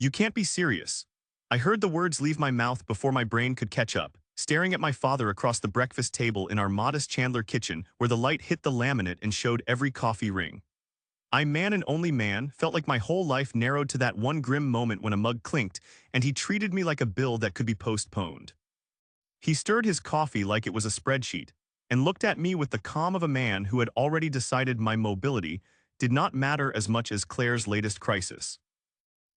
You can't be serious. I heard the words leave my mouth before my brain could catch up, staring at my father across the breakfast table in our modest Chandler kitchen where the light hit the laminate and showed every coffee ring. I, man and only man, felt like my whole life narrowed to that one grim moment when a mug clinked and he treated me like a bill that could be postponed. He stirred his coffee like it was a spreadsheet and looked at me with the calm of a man who had already decided my mobility did not matter as much as Claire's latest crisis.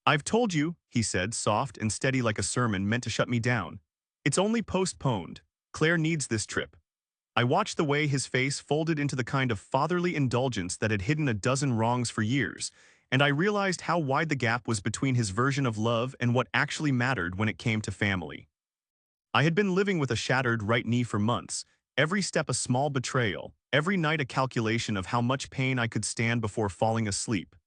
"I've told you," he said, soft and steady like a sermon meant to shut me down. "It's only postponed. Claire needs this trip." I watched the way his face folded into the kind of fatherly indulgence that had hidden a dozen wrongs for years, and I realized how wide the gap was between his version of love and what actually mattered when it came to family. I had been living with a shattered right knee for months, every step a small betrayal, every night a calculation of how much pain I could stand before falling asleep.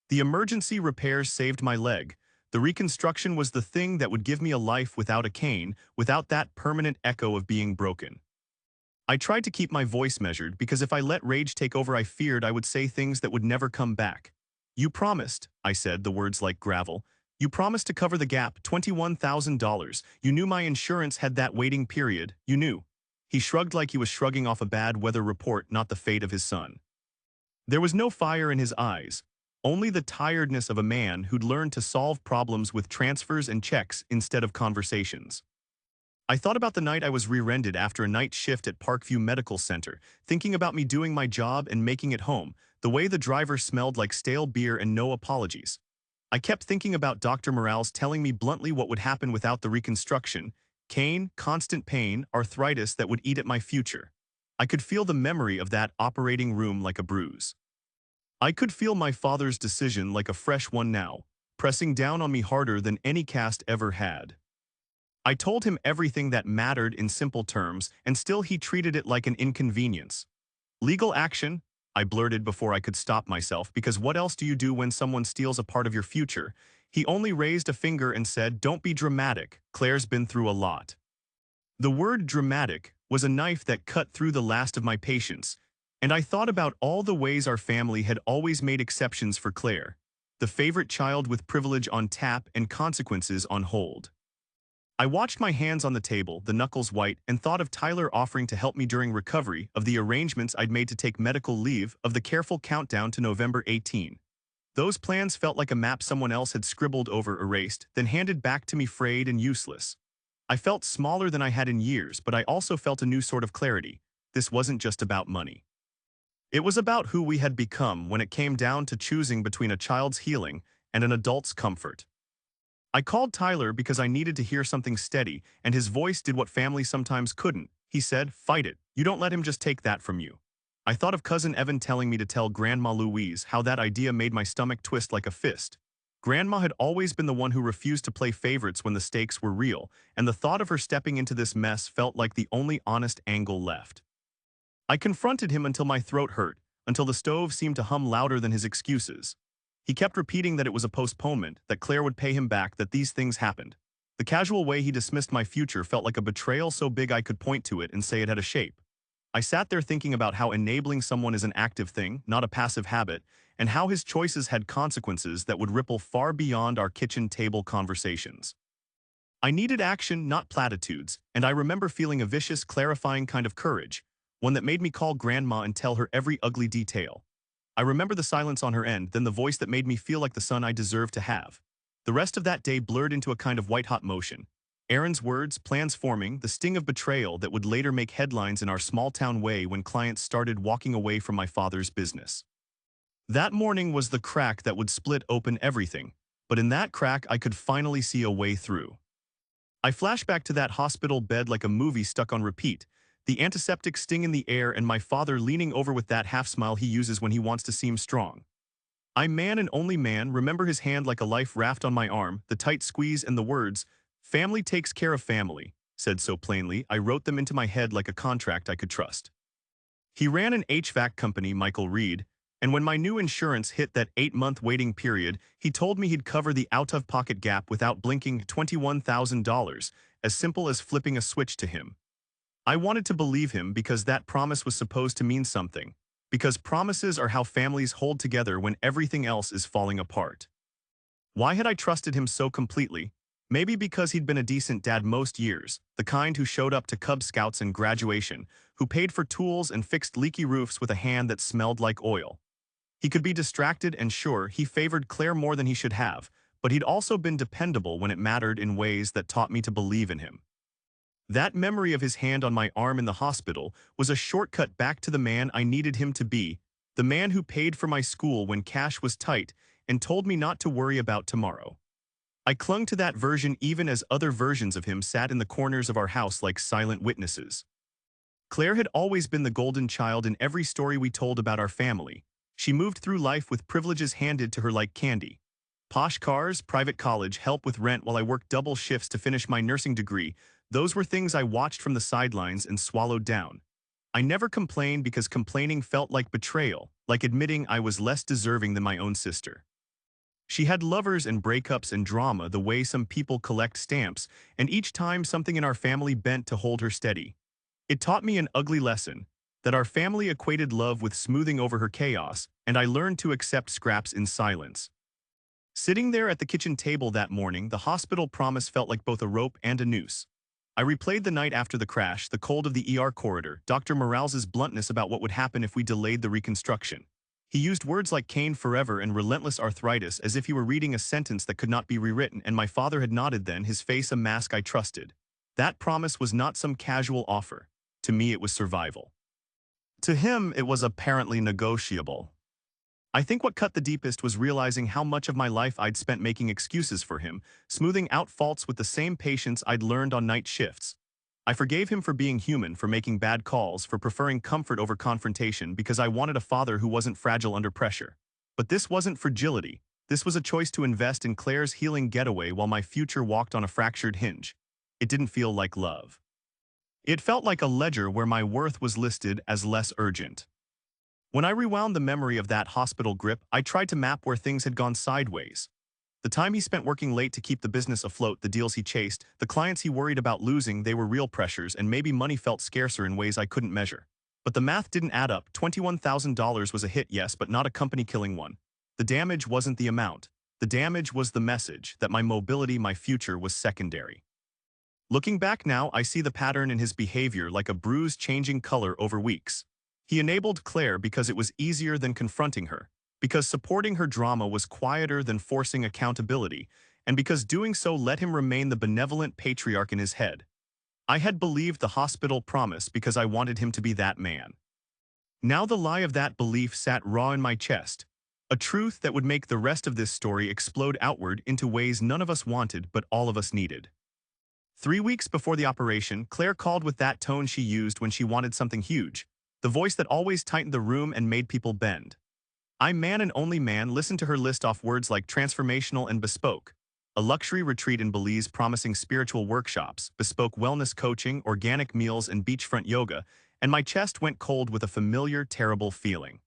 The emergency repairs saved my leg. The reconstruction was the thing that would give me a life without a cane, without that permanent echo of being broken. I tried to keep my voice measured because if I let rage take over I feared I would say things that would never come back. "You promised," I said, the words like gravel. "You promised to cover the gap, $21,000. You knew my insurance had that waiting period. You knew." He shrugged like he was shrugging off a bad weather report, not the fate of his son. There was no fire in his eyes, only the tiredness of a man who'd learned to solve problems with transfers and checks instead of conversations. I thought about the night I was rear-ended after a night shift at Parkview Medical Center, thinking about me doing my job and making it home, the way the driver smelled like stale beer and no apologies. I kept thinking about Dr. Morales telling me bluntly what would happen without the reconstruction: cane, constant pain, arthritis that would eat at my future. I could feel the memory of that operating room like a bruise. I could feel my father's decision like a fresh one now, pressing down on me harder than any cast ever had. I told him everything that mattered in simple terms, and still he treated it like an inconvenience. "Legal action," I blurted before I could stop myself, because what else do you do when someone steals a part of your future? He only raised a finger and said, "Don't be dramatic. Claire's been through a lot." The word dramatic was a knife that cut through the last of my patience, and I thought about all the ways our family had always made exceptions for Claire, the favorite child with privilege on tap and consequences on hold. I watched my hands on the table, the knuckles white, and thought of Tyler offering to help me during recovery, of the arrangements I'd made to take medical leave, of the careful countdown to November 18. Those plans felt like a map someone else had scribbled over, erased, then handed back to me frayed and useless. I felt smaller than I had in years, but I also felt a new sort of clarity. This wasn't just about money. It was about who we had become when it came down to choosing between a child's healing and an adult's comfort. I called Tyler because I needed to hear something steady, and his voice did what family sometimes couldn't. He said, "Fight it. You don't let him just take that from you." I thought of Cousin Evan telling me to tell Grandma Louise, how that idea made my stomach twist like a fist. Grandma had always been the one who refused to play favorites when the stakes were real, and the thought of her stepping into this mess felt like the only honest angle left. I confronted him until my throat hurt, until the stove seemed to hum louder than his excuses. He kept repeating that it was a postponement, that Claire would pay him back, that these things happened. The casual way he dismissed my future felt like a betrayal so big I could point to it and say it had a shape. I sat there thinking about how enabling someone is an active thing, not a passive habit, and how his choices had consequences that would ripple far beyond our kitchen table conversations. I needed action, not platitudes, and I remember feeling a vicious, clarifying kind of courage, one that made me call Grandma and tell her every ugly detail. I remember the silence on her end, then the voice that made me feel like the son I deserved to have. The rest of that day blurred into a kind of white-hot motion. Aaron's words, plans forming, the sting of betrayal that would later make headlines in our small-town way when clients started walking away from my father's business. That morning was the crack that would split open everything, but in that crack I could finally see a way through. I flashed back to that hospital bed like a movie stuck on repeat, the antiseptic sting in the air and my father leaning over with that half-smile he uses when he wants to seem strong. I, man and only man, remember his hand like a life raft on my arm, the tight squeeze and the words, "Family takes care of family," said so plainly I wrote them into my head like a contract I could trust. He ran an HVAC company, Michael Reed, and when my new insurance hit that 8-month waiting period, he told me he'd cover the out-of-pocket gap without blinking, $21,000, as simple as flipping a switch to him. I wanted to believe him because that promise was supposed to mean something, because promises are how families hold together when everything else is falling apart. Why had I trusted him so completely? Maybe because he'd been a decent dad most years, the kind who showed up to Cub Scouts and graduation, who paid for tools and fixed leaky roofs with a hand that smelled like oil. He could be distracted and sure, he favored Claire more than he should have, but he'd also been dependable when it mattered in ways that taught me to believe in him. That memory of his hand on my arm in the hospital was a shortcut back to the man I needed him to be, the man who paid for my school when cash was tight and told me not to worry about tomorrow. I clung to that version even as other versions of him sat in the corners of our house like silent witnesses. Claire had always been the golden child in every story we told about our family. She moved through life with privileges handed to her like candy. Posh cars, private college, help with rent while I worked double shifts to finish my nursing degree. Those were things I watched from the sidelines and swallowed down. I never complained because complaining felt like betrayal, like admitting I was less deserving than my own sister. She had lovers and breakups and drama the way some people collect stamps, and each time something in our family bent to hold her steady. It taught me an ugly lesson, that our family equated love with smoothing over her chaos, and I learned to accept scraps in silence. Sitting there at the kitchen table that morning, the hospital promise felt like both a rope and a noose. I replayed the night after the crash, the cold of the ER corridor, Dr. Morales's bluntness about what would happen if we delayed the reconstruction. He used words like cane forever and relentless arthritis as if he were reading a sentence that could not be rewritten, and my father had nodded then, his face a mask I trusted. That promise was not some casual offer. To me, it was survival. To him, it was apparently negotiable. I think what cut the deepest was realizing how much of my life I'd spent making excuses for him, smoothing out faults with the same patience I'd learned on night shifts. I forgave him for being human, for making bad calls, for preferring comfort over confrontation because I wanted a father who wasn't fragile under pressure. But this wasn't fragility. This was a choice to invest in Claire's healing getaway while my future walked on a fractured hinge. It didn't feel like love. It felt like a ledger where my worth was listed as less urgent. When I rewound the memory of that hospital grip, I tried to map where things had gone sideways. The time he spent working late to keep the business afloat, the deals he chased, the clients he worried about losing, they were real pressures, and maybe money felt scarcer in ways I couldn't measure. But the math didn't add up. $21,000 was a hit, yes, but not a company-killing one. The damage wasn't the amount. The damage was the message that my mobility, my future, was secondary. Looking back now, I see the pattern in his behavior like a bruise changing color over weeks. He enabled Claire because it was easier than confronting her, because supporting her drama was quieter than forcing accountability, and because doing so let him remain the benevolent patriarch in his head. I had believed the hospital promise because I wanted him to be that man. Now the lie of that belief sat raw in my chest, a truth that would make the rest of this story explode outward into ways none of us wanted but all of us needed. 3 weeks before the operation, Claire called with that tone she used when she wanted something huge, the voice that always tightened the room and made people bend. I, man and only man, listened to her list off words like transformational and bespoke, a luxury retreat in Belize promising spiritual workshops, bespoke wellness coaching, organic meals, and beachfront yoga, and my chest went cold with a familiar, terrible feeling.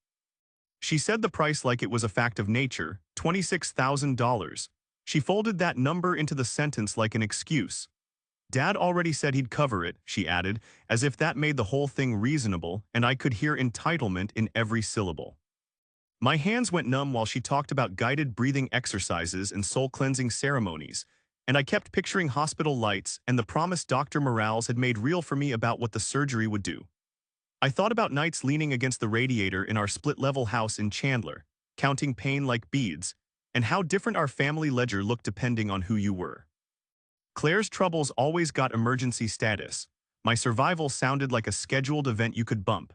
She said the price like it was a fact of nature, $26,000. She folded that number into the sentence like an excuse. Dad already said he'd cover it, she added, as if that made the whole thing reasonable, and I could hear entitlement in every syllable. My hands went numb while she talked about guided breathing exercises and soul-cleansing ceremonies, and I kept picturing hospital lights and the promise Dr. Morales had made real for me about what the surgery would do. I thought about nights leaning against the radiator in our split-level house in Chandler, counting pain like beads, and how different our family ledger looked depending on who you were. Claire's troubles always got emergency status. My survival sounded like a scheduled event you could bump.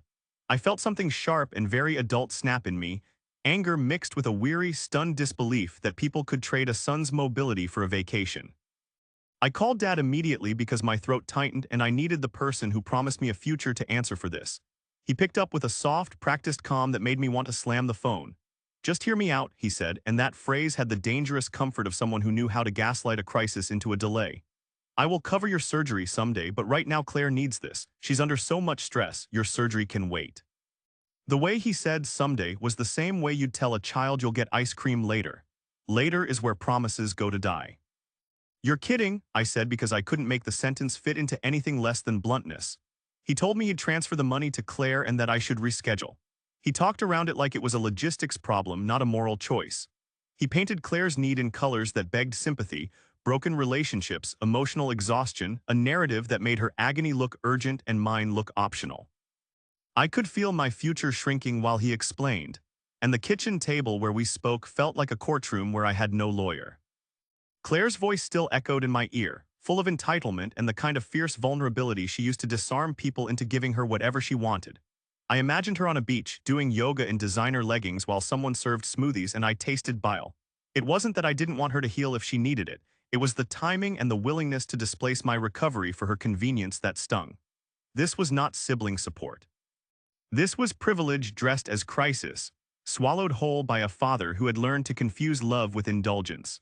I felt something sharp and very adult snap in me, anger mixed with a weary, stunned disbelief that people could trade a son's mobility for a vacation. I called Dad immediately because my throat tightened and I needed the person who promised me a future to answer for this. He picked up with a soft, practiced calm that made me want to slam the phone. "Just hear me out," he said, and that phrase had the dangerous comfort of someone who knew how to gaslight a crisis into a delay. "I will cover your surgery someday, but right now Claire needs this. She's under so much stress, your surgery can wait." The way he said someday was the same way you'd tell a child you'll get ice cream later. Later is where promises go to die. "You're kidding," I said because I couldn't make the sentence fit into anything less than bluntness. He told me he'd transfer the money to Claire and that I should reschedule. He talked around it like it was a logistics problem, not a moral choice. He painted Claire's need in colors that begged sympathy, broken relationships, emotional exhaustion, a narrative that made her agony look urgent and mine look optional. I could feel my future shrinking while he explained, and the kitchen table where we spoke felt like a courtroom where I had no lawyer. Claire's voice still echoed in my ear, full of entitlement and the kind of fierce vulnerability she used to disarm people into giving her whatever she wanted. I imagined her on a beach, doing yoga in designer leggings while someone served smoothies and I tasted bile. It wasn't that I didn't want her to heal if she needed it. It was the timing and the willingness to displace my recovery for her convenience that stung. This was not sibling support. This was privilege dressed as crisis, swallowed whole by a father who had learned to confuse love with indulgence.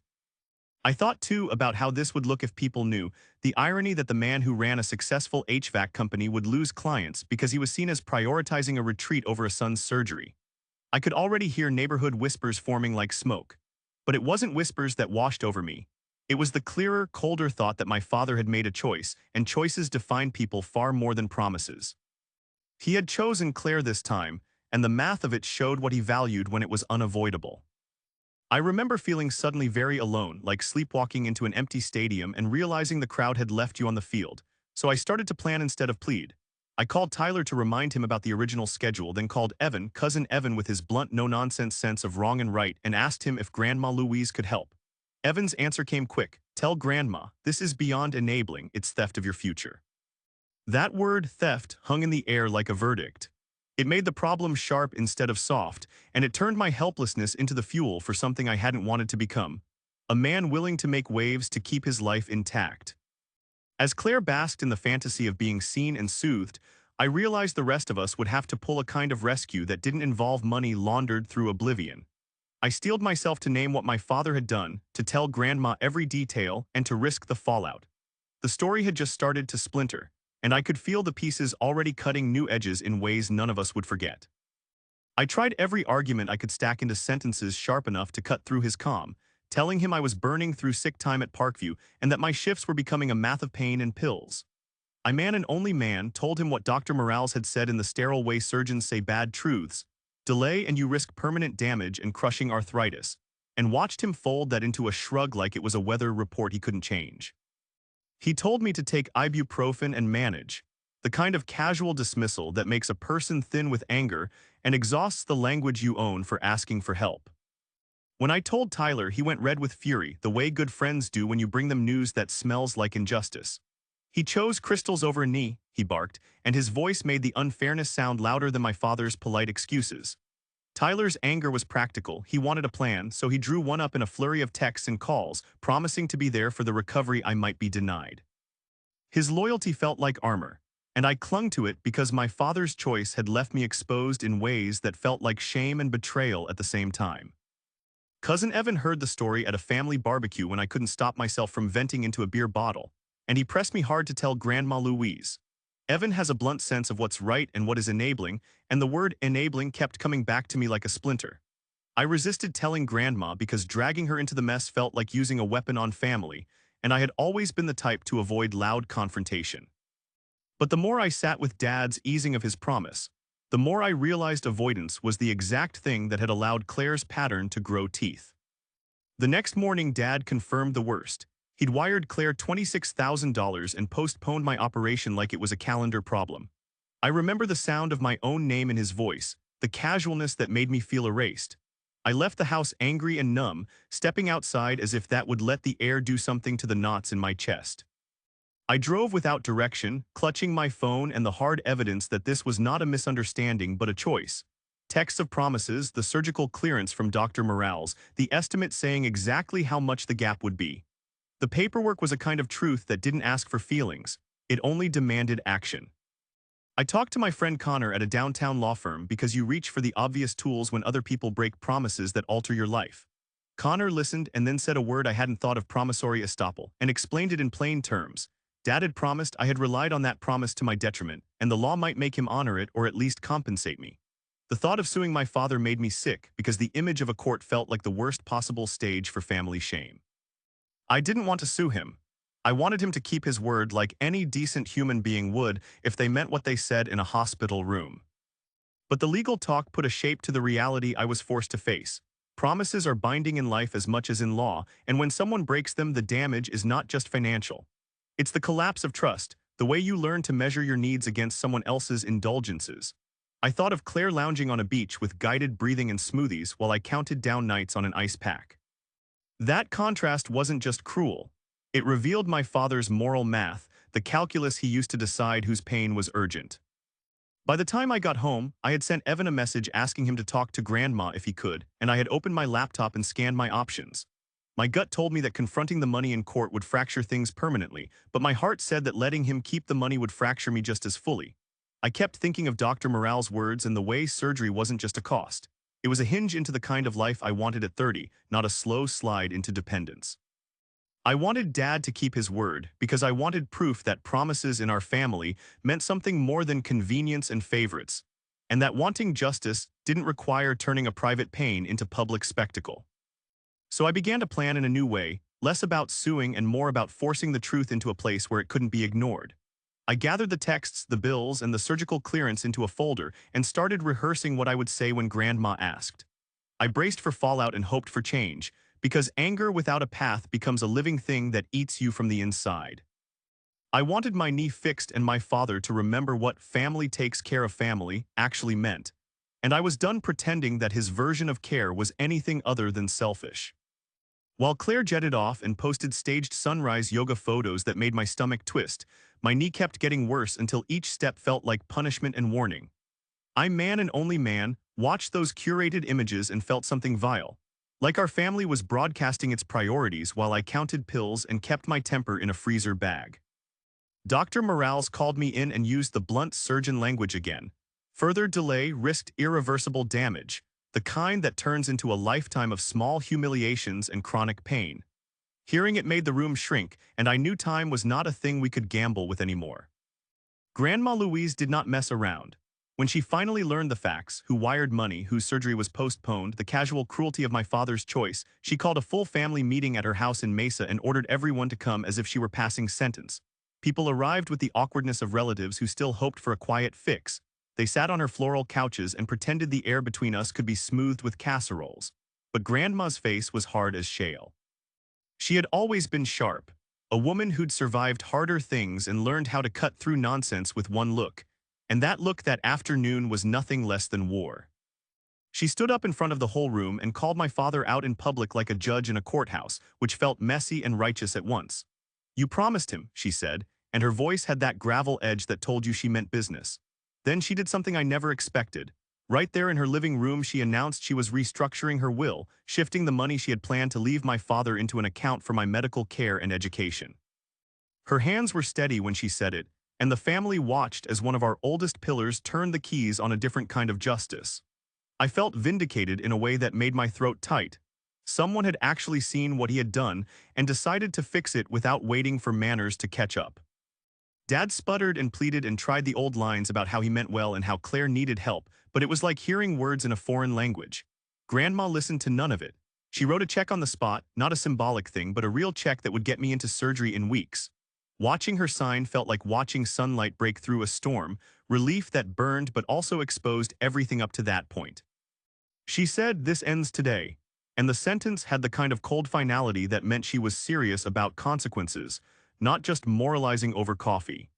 I thought too about how this would look if people knew, the irony that the man who ran a successful HVAC company would lose clients because he was seen as prioritizing a retreat over a son's surgery. I could already hear neighborhood whispers forming like smoke. But it wasn't whispers that washed over me. It was the clearer, colder thought that my father had made a choice, and choices define people far more than promises. He had chosen Claire this time, and the math of it showed what he valued when it was unavoidable. I remember feeling suddenly very alone, like sleepwalking into an empty stadium and realizing the crowd had left you on the field, so I started to plan instead of plead. I called Tyler to remind him about the original schedule, then called Evan, cousin Evan with his blunt no-nonsense sense of wrong and right, and asked him if Grandma Louise could help. Evan's answer came quick: "Tell Grandma, this is beyond enabling, it's theft of your future." That word, theft, hung in the air like a verdict. It made the problem sharp instead of soft, and it turned my helplessness into the fuel for something I hadn't wanted to become: a man willing to make waves to keep his life intact. As Claire basked in the fantasy of being seen and soothed, I realized the rest of us would have to pull a kind of rescue that didn't involve money laundered through oblivion. I steeled myself to name what my father had done, to tell Grandma every detail, and to risk the fallout. The story had just started to splinter, and I could feel the pieces already cutting new edges in ways none of us would forget. I tried every argument I could stack into sentences sharp enough to cut through his calm, telling him I was burning through sick time at Parkview and that my shifts were becoming a math of pain and pills. I man and only man told him what Dr. Morales had said in the sterile way surgeons say bad truths: delay and you risk permanent damage and crushing arthritis, and watched him fold that into a shrug like it was a weather report he couldn't change. He told me to take ibuprofen and manage, the kind of casual dismissal that makes a person thin with anger and exhausts the language you own for asking for help. When I told Tyler, he went red with fury, the way good friends do when you bring them news that smells like injustice. "He chose crystals over knee," he barked, and his voice made the unfairness sound louder than my father's polite excuses. Tyler's anger was practical. He wanted a plan, so he drew one up in a flurry of texts and calls, promising to be there for the recovery I might be denied. His loyalty felt like armor, and I clung to it because my father's choice had left me exposed in ways that felt like shame and betrayal at the same time. Cousin Evan heard the story at a family barbecue when I couldn't stop myself from venting into a beer bottle, and he pressed me hard to tell Grandma Louise. Evan has a blunt sense of what's right and what is enabling, and the word enabling kept coming back to me like a splinter. I resisted telling Grandma because dragging her into the mess felt like using a weapon on family, and I had always been the type to avoid loud confrontation. But the more I sat with Dad's easing of his promise, the more I realized avoidance was the exact thing that had allowed Claire's pattern to grow teeth. The next morning, Dad confirmed the worst. He'd wired Claire $26,000 and postponed my operation like it was a calendar problem. I remember the sound of my own name in his voice, the casualness that made me feel erased. I left the house angry and numb, stepping outside as if that would let the air do something to the knots in my chest. I drove without direction, clutching my phone and the hard evidence that this was not a misunderstanding but a choice. Texts of promises, the surgical clearance from Dr. Morales, the estimate saying exactly how much the gap would be. The paperwork was a kind of truth that didn't ask for feelings. It only demanded action. I talked to my friend Connor at a downtown law firm because you reach for the obvious tools when other people break promises that alter your life. Connor listened and then said a word I hadn't thought of: promissory estoppel, and explained it in plain terms. Dad had promised, I had relied on that promise to my detriment, and the law might make him honor it or at least compensate me. The thought of suing my father made me sick because the image of a court felt like the worst possible stage for family shame. I didn't want to sue him. I wanted him to keep his word like any decent human being would if they meant what they said in a hospital room. But the legal talk put a shape to the reality I was forced to face. Promises are binding in life as much as in law, and when someone breaks them, the damage is not just financial. It's the collapse of trust, the way you learn to measure your needs against someone else's indulgences. I thought of Claire lounging on a beach with guided breathing and smoothies while I counted down nights on an ice pack. That contrast wasn't just cruel. It revealed my father's moral math, the calculus he used to decide whose pain was urgent. By the time I got home, I had sent Evan a message asking him to talk to Grandma if he could, and I had opened my laptop and scanned my options. My gut told me that confronting the money in court would fracture things permanently, but my heart said that letting him keep the money would fracture me just as fully. I kept thinking of Dr. Morale's words and the way surgery wasn't just a cost. It was a hinge into the kind of life I wanted at 30, not a slow slide into dependence. I wanted Dad to keep his word because I wanted proof that promises in our family meant something more than convenience and favorites, and that wanting justice didn't require turning a private pain into public spectacle. So I began to plan in a new way, less about suing and more about forcing the truth into a place where it couldn't be ignored. I gathered the texts, the bills, and the surgical clearance into a folder and started rehearsing what I would say when Grandma asked. I braced for fallout and hoped for change, because anger without a path becomes a living thing that eats you from the inside. I wanted my knee fixed and my father to remember what family takes care of family actually meant, and I was done pretending that his version of care was anything other than selfish. While Claire jetted off and posted staged sunrise yoga photos that made my stomach twist, my knee kept getting worse until each step felt like punishment and warning. I, man and only man, watched those curated images and felt something vile. Like our family was broadcasting its priorities while I counted pills and kept my temper in a freezer bag. Dr. Morales called me in and used the blunt surgeon language again. Further delay risked irreversible damage, the kind that turns into a lifetime of small humiliations and chronic pain. Hearing it made the room shrink, and I knew time was not a thing we could gamble with anymore. Grandma Louise did not mess around. When she finally learned the facts, who wired money, whose surgery was postponed, the casual cruelty of my father's choice, she called a full family meeting at her house in Mesa and ordered everyone to come as if she were passing sentence. People arrived with the awkwardness of relatives who still hoped for a quiet fix. They sat on her floral couches and pretended the air between us could be smoothed with casseroles. But Grandma's face was hard as shale. She had always been sharp, a woman who'd survived harder things and learned how to cut through nonsense with one look. And that look that afternoon was nothing less than war. She stood up in front of the whole room and called my father out in public like a judge in a courthouse, which felt messy and righteous at once. "You promised him," she said, and her voice had that gravel edge that told you she meant business. Then she did something I never expected. Right there in her living room, she announced she was restructuring her will, shifting the money she had planned to leave my father into an account for my medical care and education. Her hands were steady when she said it, and the family watched as one of our oldest pillars turned the keys on a different kind of justice. I felt vindicated in a way that made my throat tight. Someone had actually seen what he had done and decided to fix it without waiting for manners to catch up. Dad sputtered and pleaded and tried the old lines about how he meant well and how Claire needed help, but it was like hearing words in a foreign language. Grandma listened to none of it. She wrote a check on the spot, not a symbolic thing, but a real check that would get me into surgery in weeks. Watching her sign felt like watching sunlight break through a storm, relief that burned but also exposed everything up to that point. She said, "This ends today," and the sentence had the kind of cold finality that meant she was serious about consequences, not just moralizing over coffee.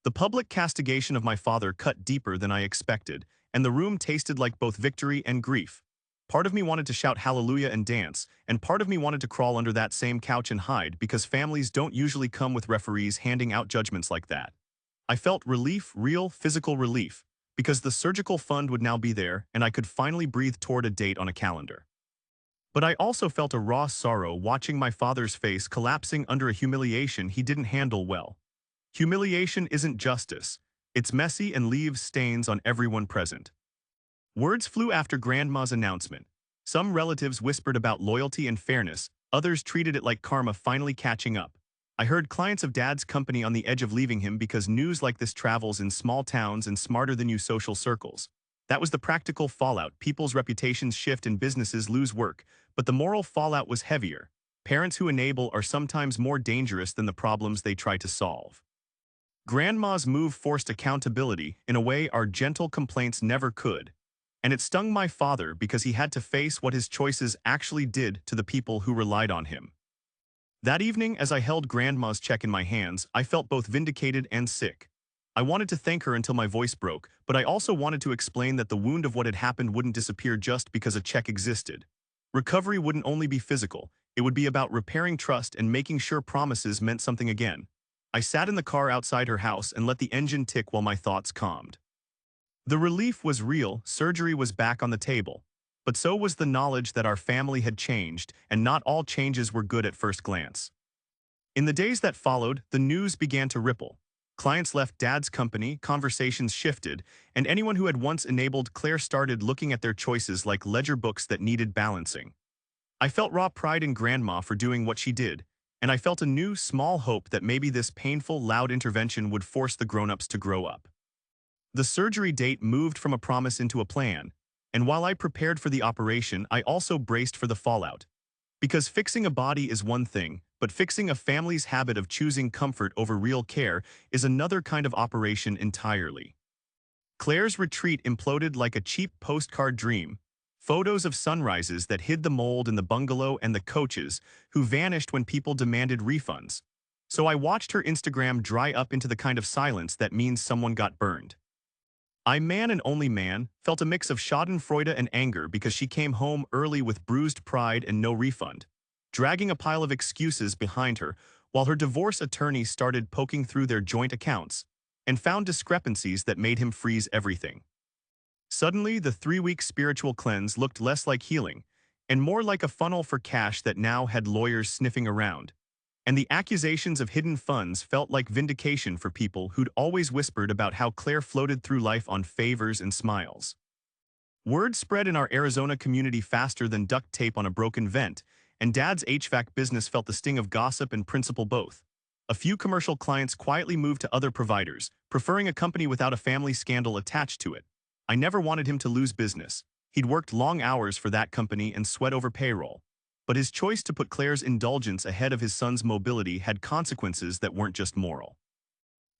The public castigation of my father cut deeper than I expected, and the room tasted like both victory and grief. Part of me wanted to shout hallelujah and dance, and part of me wanted to crawl under that same couch and hide because families don't usually come with referees handing out judgments like that. I felt relief, real physical relief, because the surgical fund would now be there and I could finally breathe toward a date on a calendar. But I also felt a raw sorrow watching my father's face collapsing under a humiliation he didn't handle well. Humiliation isn't justice. It's messy and leaves stains on everyone present. Words flew after Grandma's announcement. Some relatives whispered about loyalty and fairness, others treated it like karma finally catching up. I heard clients of Dad's company on the edge of leaving him because news like this travels in small towns and smarter-than-you social circles. That was the practical fallout. People's reputations shift and businesses lose work, but the moral fallout was heavier. Parents who enable are sometimes more dangerous than the problems they try to solve. Grandma's move forced accountability in a way our gentle complaints never could. and it stung my father because he had to face what his choices actually did to the people who relied on him. That evening, as I held Grandma's check in my hands, I felt both vindicated and sick. I wanted to thank her until my voice broke, but I also wanted to explain that the wound of what had happened wouldn't disappear just because a check existed. Recovery wouldn't only be physical, it would be about repairing trust and making sure promises meant something again. I sat in the car outside her house and let the engine tick while my thoughts calmed. The relief was real, surgery was back on the table. But so was the knowledge that our family had changed, and not all changes were good at first glance. In the days that followed, the news began to ripple. Clients left Dad's company, conversations shifted, and anyone who had once enabled Claire started looking at their choices like ledger books that needed balancing. I felt raw pride in Grandma for doing what she did, and I felt a new, small hope that maybe this painful, loud intervention would force the grown-ups to grow up. The surgery date moved from a promise into a plan, and while I prepared for the operation, I also braced for the fallout. Because fixing a body is one thing, but fixing a family's habit of choosing comfort over real care is another kind of operation entirely. Claire's retreat imploded like a cheap postcard dream. Photos of sunrises that hid the mold in the bungalow and the coaches, who vanished when people demanded refunds. So I watched her Instagram dry up into the kind of silence that means someone got burned. I, man and only man, felt a mix of schadenfreude and anger because she came home early with bruised pride and no refund, dragging a pile of excuses behind her while her divorce attorney started poking through their joint accounts and found discrepancies that made him freeze everything. Suddenly, the 3-week spiritual cleanse looked less like healing and more like a funnel for cash that now had lawyers sniffing around. And the accusations of hidden funds felt like vindication for people who'd always whispered about how Claire floated through life on favors and smiles. Word spread in our Arizona community faster than duct tape on a broken vent, and Dad's HVAC business felt the sting of gossip and principle both. A few commercial clients quietly moved to other providers, preferring a company without a family scandal attached to it. I never wanted him to lose business. He'd worked long hours for that company and sweat over payroll. But his choice to put Claire's indulgence ahead of his son's mobility had consequences that weren't just moral.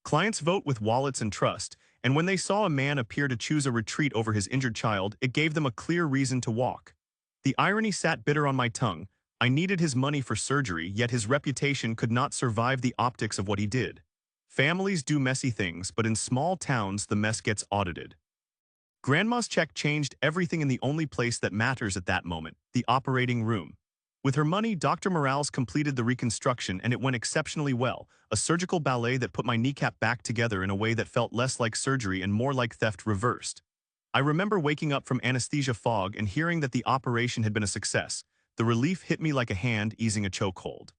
Clients vote with wallets and trust, and when they saw a man appear to choose a retreat over his injured child, it gave them a clear reason to walk. The irony sat bitter on my tongue. I needed his money for surgery, yet his reputation could not survive the optics of what he did. Families do messy things, but in small towns the mess gets audited. Grandma's check changed everything in the only place that matters at that moment, the operating room. With her money, Dr. Morales completed the reconstruction and it went exceptionally well, a surgical ballet that put my kneecap back together in a way that felt less like surgery and more like theft reversed. I remember waking up from anesthesia fog and hearing that the operation had been a success. The relief hit me like a hand easing a chokehold.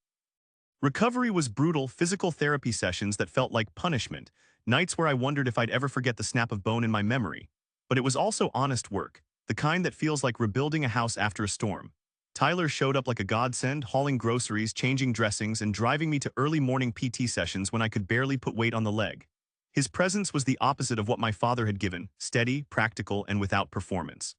Recovery was brutal, physical therapy sessions that felt like punishment, nights where I wondered if I'd ever forget the snap of bone in my memory. But it was also honest work, the kind that feels like rebuilding a house after a storm. Tyler showed up like a godsend, hauling groceries, changing dressings, and driving me to early morning PT sessions when I could barely put weight on the leg. His presence was the opposite of what my father had given, steady, practical, and without performance.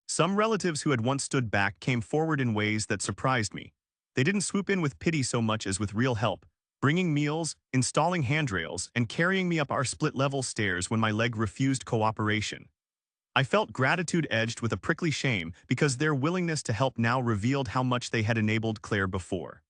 Some relatives who had once stood back came forward in ways that surprised me. They didn't swoop in with pity so much as with real help, bringing meals, installing handrails, and carrying me up our split-level stairs when my leg refused cooperation. I felt gratitude edged with a prickly shame because their willingness to help now revealed how much they had enabled Claire before.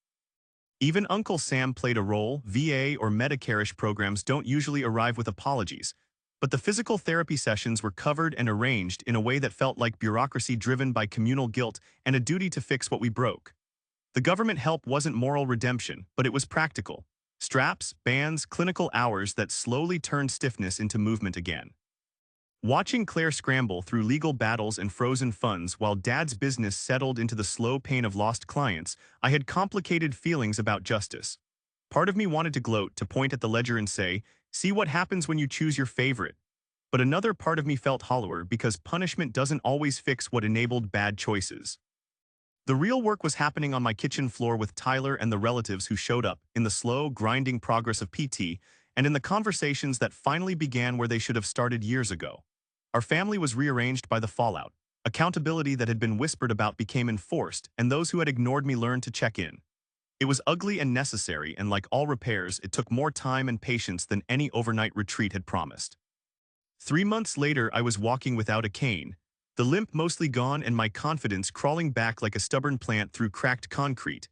Even Uncle Sam played a role. VA or Medicare-ish programs don't usually arrive with apologies, but the physical therapy sessions were covered and arranged in a way that felt like bureaucracy driven by communal guilt and a duty to fix what we broke. The government help wasn't moral redemption, but it was practical. Straps, bands, clinical hours that slowly turned stiffness into movement again. Watching Claire scramble through legal battles and frozen funds while Dad's business settled into the slow pain of lost clients, I had complicated feelings about justice. Part of me wanted to gloat, to point at the ledger and say, "See what happens when you choose your favorite." But another part of me felt hollower because punishment doesn't always fix what enabled bad choices. The real work was happening on my kitchen floor with Tyler and the relatives who showed up, in the slow, grinding progress of PT, and in the conversations that finally began where they should have started years ago. Our family was rearranged by the fallout. Accountability that had been whispered about became enforced, and those who had ignored me learned to check in. It was ugly and necessary, and like all repairs, it took more time and patience than any overnight retreat had promised. 3 months later, I was walking without a cane, the limp mostly gone and my confidence crawling back like a stubborn plant through cracked concrete.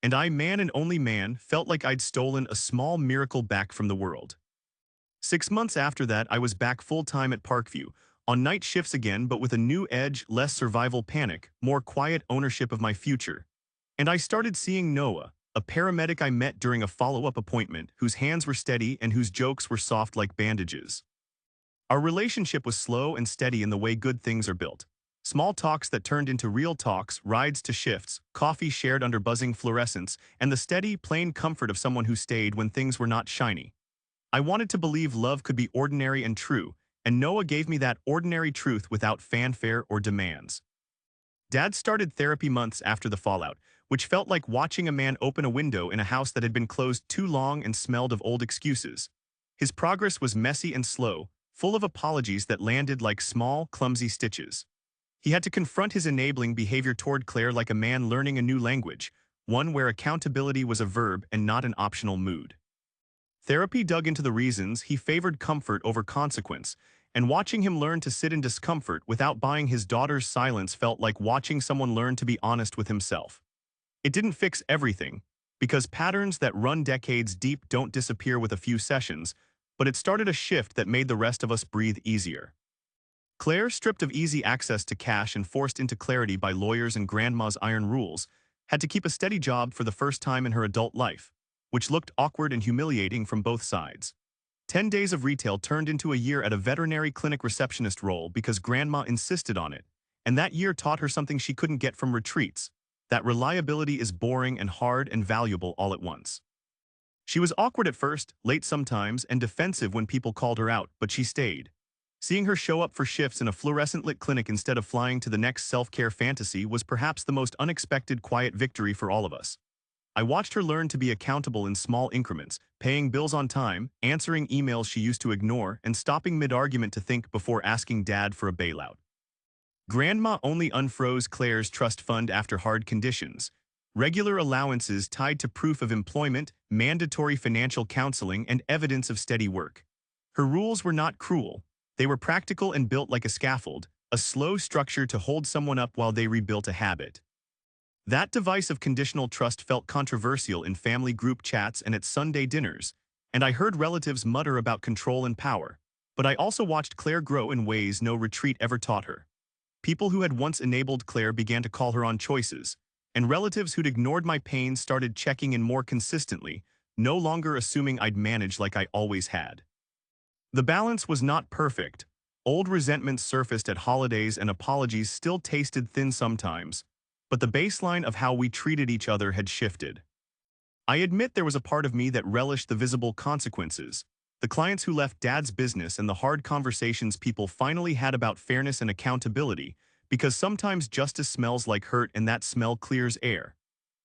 And I, man and only man, felt like I'd stolen a small miracle back from the world. 6 months after that, I was back full-time at Parkview, on night shifts again but with a new edge, less survival panic, more quiet ownership of my future. And I started seeing Noah, a paramedic I met during a follow-up appointment, whose hands were steady and whose jokes were soft like bandages. Our relationship was slow and steady in the way good things are built. Small talks that turned into real talks, rides to shifts, coffee shared under buzzing fluorescents, and the steady, plain comfort of someone who stayed when things were not shiny. I wanted to believe love could be ordinary and true, and Noah gave me that ordinary truth without fanfare or demands. Dad started therapy months after the fallout, which felt like watching a man open a window in a house that had been closed too long and smelled of old excuses. His progress was messy and slow, full of apologies that landed like small, clumsy stitches. He had to confront his enabling behavior toward Claire like a man learning a new language, one where accountability was a verb and not an optional mood. Therapy dug into the reasons he favored comfort over consequence, and watching him learn to sit in discomfort without buying his daughter's silence felt like watching someone learn to be honest with himself. It didn't fix everything, because patterns that run decades deep don't disappear with a few sessions, but it started a shift that made the rest of us breathe easier. Claire, stripped of easy access to cash and forced into clarity by lawyers and grandma's iron rules, had to keep a steady job for the first time in her adult life, which looked awkward and humiliating from both sides. 10 days of retail turned into a year at a veterinary clinic receptionist role because grandma insisted on it, and that year taught her something she couldn't get from retreats, that reliability is boring and hard and valuable all at once. She was awkward at first, late sometimes, and defensive when people called her out, but she stayed. Seeing her show up for shifts in a fluorescent-lit clinic instead of flying to the next self-care fantasy was perhaps the most unexpected quiet victory for all of us. I watched her learn to be accountable in small increments, paying bills on time, answering emails she used to ignore, and stopping mid-argument to think before asking Dad for a bailout. Grandma only unfroze Claire's trust fund after hard conditions. Regular allowances tied to proof of employment, mandatory financial counseling, and evidence of steady work. Her rules were not cruel. They were practical and built like a scaffold, a slow structure to hold someone up while they rebuilt a habit. That device of conditional trust felt controversial in family group chats and at Sunday dinners, and I heard relatives mutter about control and power. But I also watched Claire grow in ways no retreat ever taught her. People who had once enabled Claire began to call her on choices, and relatives who'd ignored my pain started checking in more consistently, no longer assuming I'd manage like I always had. The balance was not perfect. Old resentments surfaced at holidays and apologies still tasted thin sometimes, but the baseline of how we treated each other had shifted. I admit there was a part of me that relished the visible consequences, the clients who left Dad's business and the hard conversations people finally had about fairness and accountability, because sometimes justice smells like hurt and that smell clears air.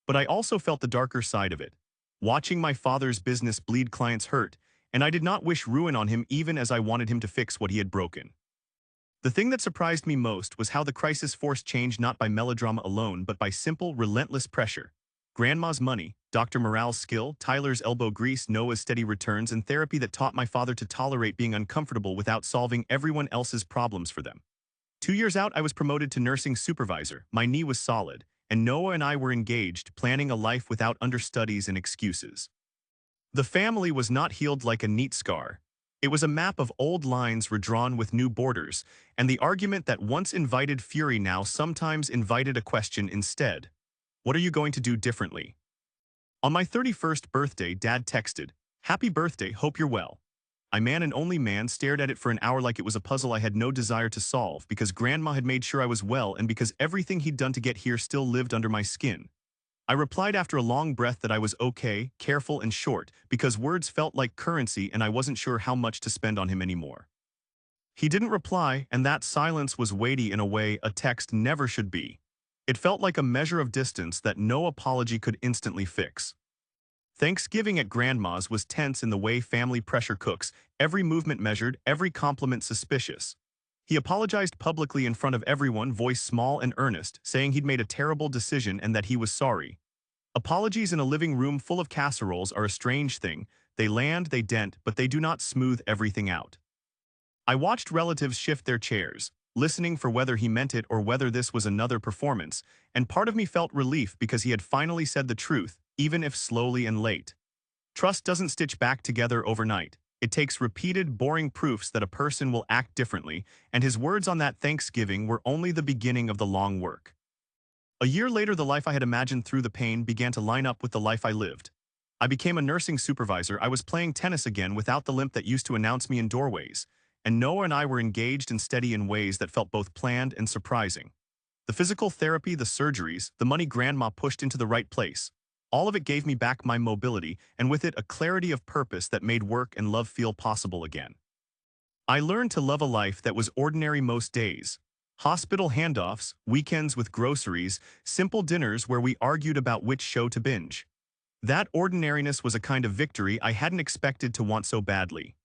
But I also felt the darker side of it, watching my father's business bleed clients hurt, and I did not wish ruin on him even as I wanted him to fix what he had broken. The thing that surprised me most was how the crisis forced change not by melodrama alone but by simple, relentless pressure. Grandma's money, Dr. Morale's skill, Tyler's elbow grease, Noah's steady returns, and therapy that taught my father to tolerate being uncomfortable without solving everyone else's problems for them. 2 years out, I was promoted to nursing supervisor. My knee was solid, and Noah and I were engaged, planning a life without understudies and excuses. The family was not healed like a neat scar. It was a map of old lines redrawn with new borders, and the argument that once invited fury now sometimes invited a question instead. What are you going to do differently? On my 31st birthday, Dad texted, "Happy birthday, hope you're well." I, man and only man, stared at it for an hour like it was a puzzle I had no desire to solve because Grandma had made sure I was well and because everything he'd done to get here still lived under my skin. I replied after a long breath that I was okay, careful, and short, because words felt like currency and I wasn't sure how much to spend on him anymore. He didn't reply, and that silence was weighty in a way a text never should be. It felt like a measure of distance that no apology could instantly fix. Thanksgiving at Grandma's was tense in the way family pressure cooks, every movement measured, every compliment suspicious. He apologized publicly in front of everyone, voice small and earnest, saying he'd made a terrible decision and that he was sorry. Apologies in a living room full of casseroles are a strange thing. They land, they dent, but they do not smooth everything out. I watched relatives shift their chairs, listening for whether he meant it or whether this was another performance, and part of me felt relief because he had finally said the truth, even if slowly and late. Trust doesn't stitch back together overnight. It takes repeated, boring proofs that a person will act differently, and his words on that Thanksgiving were only the beginning of the long work. A year later, the life I had imagined through the pain began to line up with the life I lived. I became a nursing supervisor. I was playing tennis again without the limp that used to announce me in doorways, and Noah and I were engaged and steady in ways that felt both planned and surprising. The physical therapy, the surgeries, the money Grandma pushed into the right place. All of it gave me back my mobility, and with it a clarity of purpose that made work and love feel possible again. I learned to love a life that was ordinary most days. Hospital handoffs, weekends with groceries, simple dinners where we argued about which show to binge. That ordinariness was a kind of victory I hadn't expected to want so badly.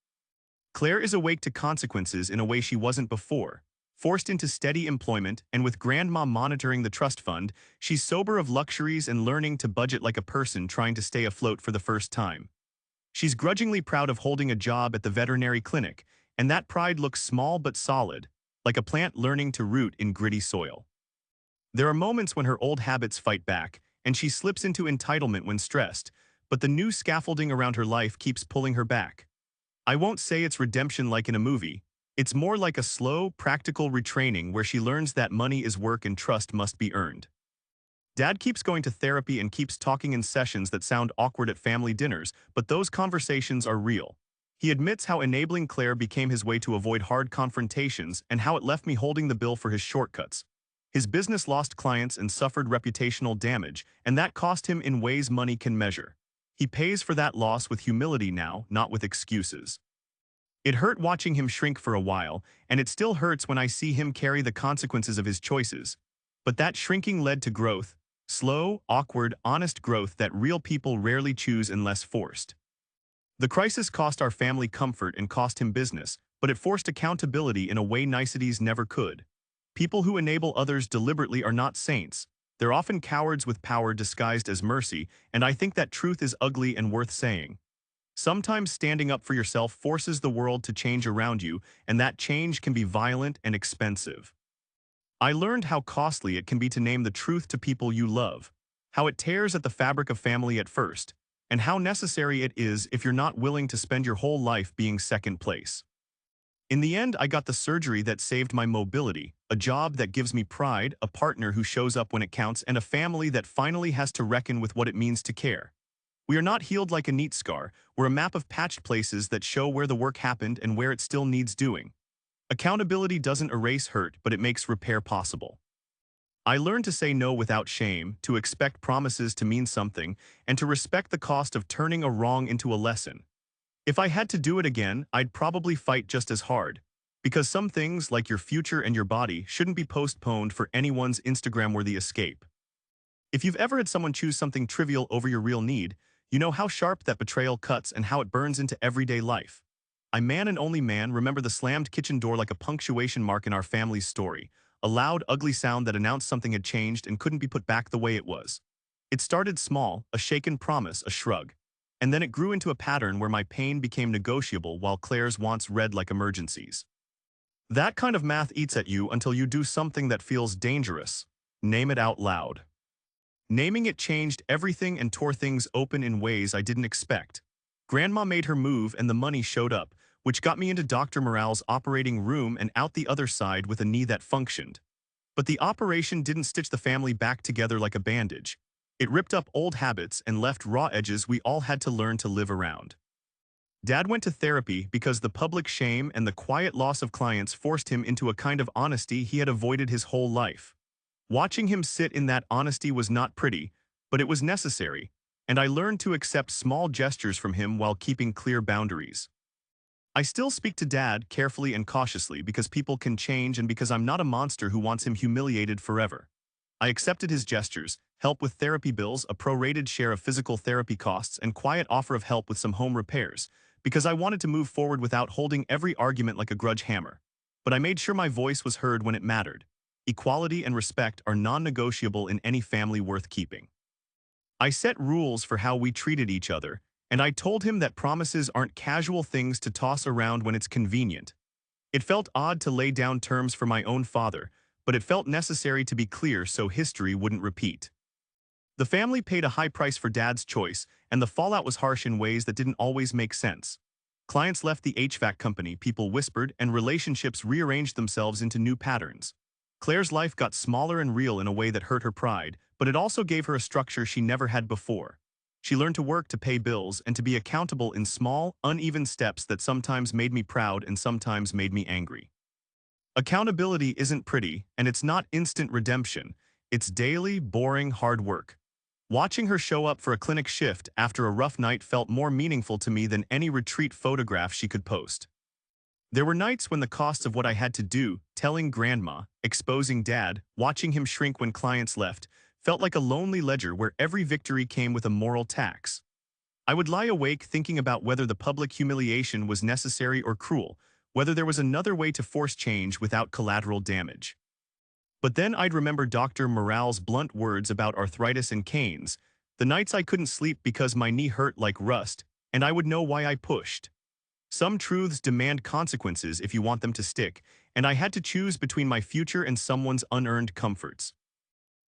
Claire is awake to consequences in a way she wasn't before. Forced into steady employment, and with Grandma monitoring the trust fund, she's sober of luxuries and learning to budget like a person trying to stay afloat for the first time. She's grudgingly proud of holding a job at the veterinary clinic, and that pride looks small but solid, like a plant learning to root in gritty soil. There are moments when her old habits fight back, and she slips into entitlement when stressed, but the new scaffolding around her life keeps pulling her back. I won't say it's redemption like in a movie. It's more like a slow, practical retraining where she learns that money is work and trust must be earned. Dad keeps going to therapy and keeps talking in sessions that sound awkward at family dinners, but those conversations are real. He admits how enabling Claire became his way to avoid hard confrontations and how it left me holding the bill for his shortcuts. His business lost clients and suffered reputational damage, and that cost him in ways money can measure. He pays for that loss with humility now, not with excuses. It hurt watching him shrink for a while, and it still hurts when I see him carry the consequences of his choices. But that shrinking led to growth, slow, awkward, honest growth that real people rarely choose unless forced. The crisis cost our family comfort and cost him business, but it forced accountability in a way niceties never could. People who enable others deliberately are not saints. They're often cowards with power disguised as mercy, and I think that truth is ugly and worth saying. Sometimes standing up for yourself forces the world to change around you, and that change can be violent and expensive. I learned how costly it can be to name the truth to people you love, how it tears at the fabric of family at first, and how necessary it is if you're not willing to spend your whole life being second place. In the end, I got the surgery that saved my mobility, a job that gives me pride, a partner who shows up when it counts, and a family that finally has to reckon with what it means to care. We are not healed like a neat scar. We're a map of patched places that show where the work happened and where it still needs doing. Accountability doesn't erase hurt, but it makes repair possible. I learned to say no without shame, to expect promises to mean something, and to respect the cost of turning a wrong into a lesson. If I had to do it again, I'd probably fight just as hard. Because some things, like your future and your body, shouldn't be postponed for anyone's Instagram-worthy escape. If you've ever had someone choose something trivial over your real need, you know how sharp that betrayal cuts and how it burns into everyday life. I, man and only man, remember the slammed kitchen door like a punctuation mark in our family's story, a loud, ugly sound that announced something had changed and couldn't be put back the way it was. It started small, a shaken promise, a shrug. And then it grew into a pattern where my pain became negotiable while Claire's wants read like emergencies. That kind of math eats at you until you do something that feels dangerous. Name it out loud. Naming it changed everything and tore things open in ways I didn't expect. Grandma made her move and the money showed up, which got me into Dr. Morale's operating room and out the other side with a knee that functioned. But the operation didn't stitch the family back together like a bandage. It ripped up old habits and left raw edges we all had to learn to live around. Dad went to therapy because the public shame and the quiet loss of clients forced him into a kind of honesty he had avoided his whole life. Watching him sit in that honesty was not pretty, but it was necessary, and I learned to accept small gestures from him while keeping clear boundaries. I still speak to Dad carefully and cautiously because people can change and because I'm not a monster who wants him humiliated forever. I accepted his gestures, help with therapy bills, a prorated share of physical therapy costs, and quiet offer of help with some home repairs, because I wanted to move forward without holding every argument like a grudge hammer. But I made sure my voice was heard when it mattered. Equality and respect are non-negotiable in any family worth keeping. I set rules for how we treated each other, and I told him that promises aren't casual things to toss around when it's convenient. It felt odd to lay down terms for my own father, but it felt necessary to be clear so history wouldn't repeat. The family paid a high price for Dad's choice, and the fallout was harsh in ways that didn't always make sense. Clients left the HVAC company, people whispered, and relationships rearranged themselves into new patterns. Claire's life got smaller and real in a way that hurt her pride, but it also gave her a structure she never had before. She learned to work to pay bills and to be accountable in small, uneven steps that sometimes made me proud and sometimes made me angry. Accountability isn't pretty, and it's not instant redemption. It's daily, boring, hard work. Watching her show up for a clinic shift after a rough night felt more meaningful to me than any retreat photograph she could post. There were nights when the cost of what I had to do, telling grandma, exposing Dad, watching him shrink when clients left, felt like a lonely ledger where every victory came with a moral tax. I would lie awake thinking about whether the public humiliation was necessary or cruel, whether there was another way to force change without collateral damage. But then I'd remember Dr. Morale's blunt words about arthritis and canes, the nights I couldn't sleep because my knee hurt like rust, and I would know why I pushed. Some truths demand consequences if you want them to stick, and I had to choose between my future and someone's unearned comforts.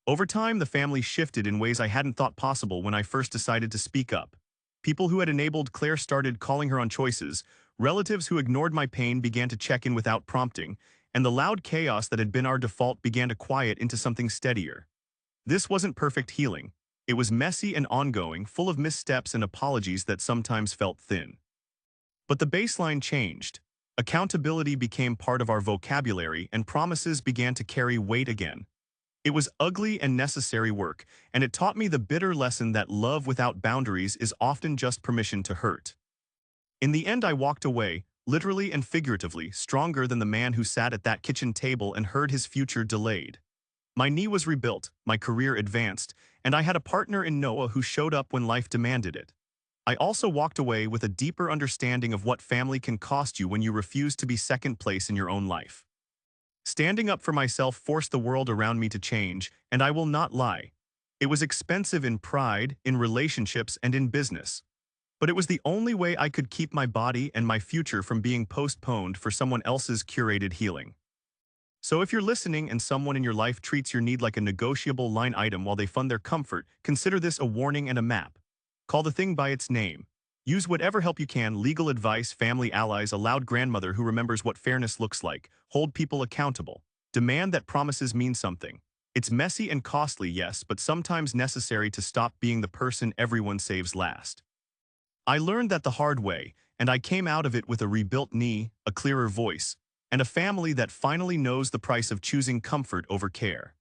Over time, the family shifted in ways I hadn't thought possible when I first decided to speak up. People who had enabled Claire started calling her on choices, relatives who ignored my pain began to check in without prompting, and the loud chaos that had been our default began to quiet into something steadier. This wasn't perfect healing. It was messy and ongoing, full of missteps and apologies that sometimes felt thin. But the baseline changed. Accountability became part of our vocabulary, and promises began to carry weight again. It was ugly and necessary work, and it taught me the bitter lesson that love without boundaries is often just permission to hurt. In the end, I walked away, literally and figuratively, stronger than the man who sat at that kitchen table and heard his future delayed. My knee was rebuilt, my career advanced, and I had a partner in Noah who showed up when life demanded it. I also walked away with a deeper understanding of what family can cost you when you refuse to be second place in your own life. Standing up for myself forced the world around me to change, and I will not lie. It was expensive in pride, in relationships, and in business. But it was the only way I could keep my body and my future from being postponed for someone else's curated healing. So if you're listening and someone in your life treats your need like a negotiable line item while they fund their comfort, consider this a warning and a map. Call the thing by its name. Use whatever help you can, legal advice, family allies, a loud grandmother who remembers what fairness looks like, hold people accountable. Demand that promises mean something. It's messy and costly, yes, but sometimes necessary to stop being the person everyone saves last. I learned that the hard way, and I came out of it with a rebuilt knee, a clearer voice, and a family that finally knows the price of choosing comfort over care.